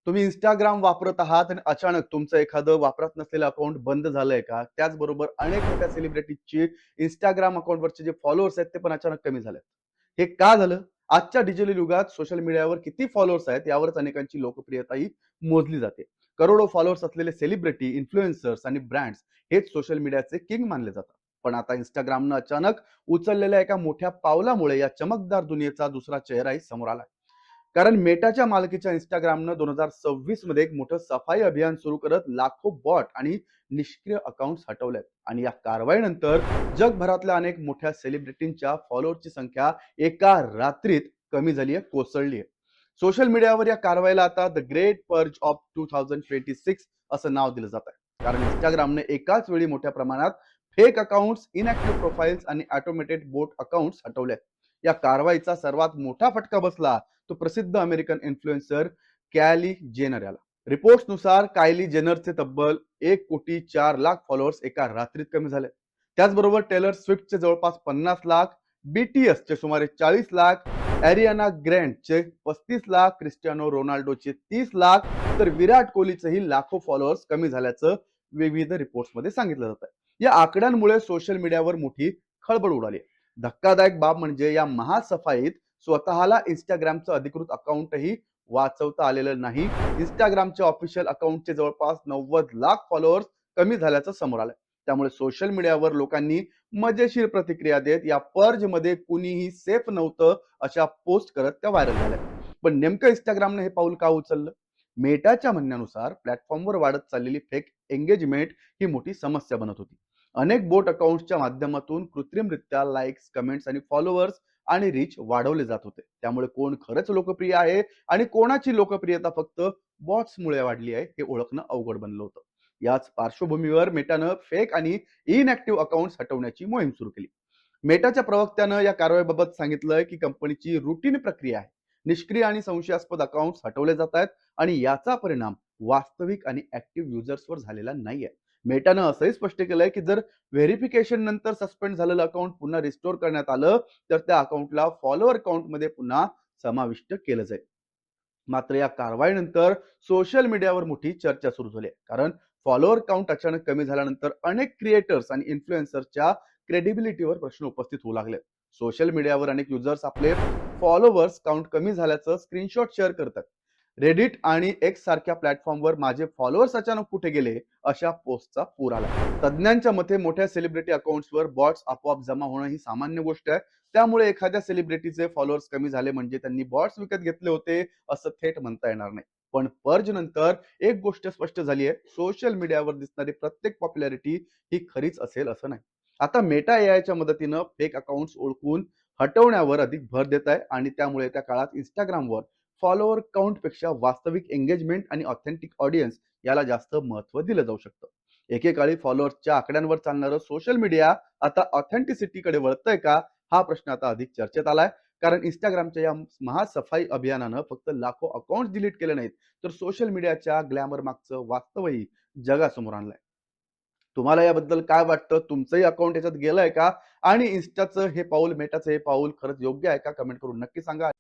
तुम्ही Instagram वापरत आहात आणि अचानक तुमचं एखादं वापरत नसलेलं अकाउंट बंद झालंय का? त्याचबरोबर अनेक मोठ्या सेलिब्रिटीजची Instagram अकाउंटवरचे जे फॉलोअर्स आहेत ते पण अचानक कमी झालेत. हे का झालं? आजच्या डिजिटल युगात सोशल मीडियावर किती फॉलोअर्स आहेत यावरच अनेकांची लोकप्रियताही मोजली जाते. करोडो फॉलोअर्स असलेले सेलिब्रिटी, इन्फ्लुएन्सर्स आणि ब्रँड्स हेच सोशल मीडियाचे किंग मानले जातात. पण आता Instagramनं अचानक उचललेल्या एका मोठ्या पावलामुळे या चमकदार दुनियेचा दुसरा चेहराही समोर आला. कारण मेटाच्या मालकीच्या Instagramनं 2026 मध्ये एक मोठं सफाई अभियान सुरू करत लाखो बॉट आणि निष्क्रिय अकाउंट्स हटवलेत. आणि या कारवाईनंतर जगभरातल्या अनेक मोठ्या सेलिब्रिटींच्या फॉलोअर्सची संख्या एका रात्रीत कमी झाली आहे, कोसळली आहे. सोशल मीडियावर या कारवाईला आता द ग्रेट पर्ज ऑफ 2026 असं नाव दिलं जात आहे. कारण Instagramने एकाच वेळी मोठ्या प्रमाणात फेक अकाउंट्स, इनॅक्टिव्ह प्रोफाइल्स आणि ऑटोमेटेड बोट अकाउंट्स हटवले. या कारवाईचा सर्वात मोठा फटका बसला तो प्रसिद्ध अमेरिकन इन्फ्लुएन्सर कॅली जेनर याला. रिपोर्ट्सनुसार कायली जेनरचे तब्बल 1,04,00,000 फॉलोअर्स एका रात्रीत कमी झाले. त्याचबरोबर टेलर स्विफ्टचे जवळपास 50 लाख, BTSचे सुमारे 40 लाख, एरियाना ग्रँडचे 35 लाख, क्रिस्टियानो रोनाल्डोचे 30 लाख, तर विराट कोहलीचेही लाखो फॉलोअर्स कमी झाल्याचं विविध रिपोर्ट्समध्ये सांगितलं जात आहे. या आकड्यांमुळे सोशल मीडियावर मोठी खळबळ उडाली. धक्कादायक बाब म्हणजे या महासफाईत स्वतःला Instagramचं अधिकृत अकाउंटही वाचवता आलेलं नाही. Instagramच्या ऑफिशियल अकाउंटचे जवळपास 90 लाख फॉलोअर्स कमी झाल्याचं समोर आलंय. त्यामुळे सोशल मीडियावर लोकांनी मजेशीर प्रतिक्रिया देत या पर्ज मध्ये कुणीही सेफ नव्हतं अशा पोस्ट करत त्या व्हायरल झाल्या. पण नेमकं Instagramने हे पाऊल का उचललं? मेटाच्या म्हणण्यानुसार प्लॅटफॉर्मवर वाढत चाललेली फेक एंगेजमेंट ही मोठी समस्या बनत होती. अनेक बोट अकाउंट्सच्या माध्यमातून कृत्रिमरित्या लाईक्स, कमेंट्स आणि फॉलोअर्स आणि रीच वाढवले जात होते. त्यामुळे कोण खरंच लोकप्रिय आहे आणि कोणाची लोकप्रियता फक्त बॉट्समुळे वाढली आहे हे ओळखणं अवघड बनलं होतं. याच पार्श्वभूमीवर मेटानं फेक आणि इनॅक्टिव्ह अकाउंट्स हटवण्याची मोहीम सुरू केली. मेटाच्या प्रवक्त्यानं या कारवाईबाबत सांगितलंय की कंपनीची रुटीन प्रक्रिया आहे. निष्क्रिय आणि संशयास्पद अकाउंट्स हटवले जात आहेत आणि याचा परिणाम वास्तविक आणि ऍक्टिव्ह युजर्सवर झालेला नाहीये. मेटानं असंही स्पष्ट केलंय की जर व्हेरिफिकेशन नंतर सस्पेंड झालेलं अकाउंट पुन्हा रिस्टोर करण्यात आलं तर त्या अकाउंटला फॉलोअर अकाउंटमध्ये पुन्हा समाविष्ट केलं जाईल. मात्र या कारवाईनंतर सोशल मीडियावर मोठी चर्चा सुरू झाली आहे. कारण फॉलोअर काउंट अचानक कमी झाल्यानंतर अनेक क्रिएटर्स आणि इन्फ्लुएन्सर्सच्या क्रेडिबिलिटीवर प्रश्न उपस्थित होऊ लागले. सोशल मीडियावर अनेक युजर्स आपले फॉलोअर्स काउंट कमी झाल्याचं स्क्रीनशॉट शेअर करतात. रेडिट आणि एक्स सारख्या प्लॅटफॉर्मवर माझे फॉलोअर्स अचानक कुठे गेले अशा पोस्टचा पूर आला. तज्ज्ञांच्या मते मोठ्या सेलिब्रिटी अकाउंट्सवर बॉट्स आपोआप जमा होणं ही सामान्य गोष्ट आहे. त्यामुळे एखाद्या सेलिब्रिटीचे फॉलोअर्स कमी झाले म्हणजे त्यांनी बॉट्स विकत घेतले होते असं थेट म्हणता येणार नाही. पण पर्ज नंतर एक गोष्ट स्पष्ट झाली आहे, सोशल मीडियावर दिसणारी प्रत्येक पॉप्युलॅरिटी ही खरीच असेल असं नाही. आता मेटा एआयच्या मदतीनं फेक अकाउंट्स ओळखून हटवण्यावर अधिक भर देत आहे आणि त्यामुळे त्या काळात Instagramवर फॉलोअर काउंट पेक्षा वास्तविक एंगेजमेंट आणि ऑथेंटिक ऑडियन्स याला जास्त महत्व दिलं जाऊ शकतं. एकेकाळी फॉलोअर्सच्या आकड्यांवर चालणारं सोशल मीडिया आता ऑथेंटिसिटीकडे वळतंय का हा प्रश्न आता अधिक चर्चेत आलाय. कारण Instagramच्या या महासफाई अभियानानं फक्त लाखो अकाउंट डिलीट केले नाहीत तर सोशल मीडियाच्या ग्लॅमर मागचं वास्तवही जगासमोर आणलंय. तुम्हाला याबद्दल काय वाटतं? तुमचंही अकाउंट याच्यात गेलंय का? आणि इन्स्टाचं हे पाऊल, मेटाचं हे पाऊल खरंच योग्य आहे का? कमेंट करून नक्की सांगा.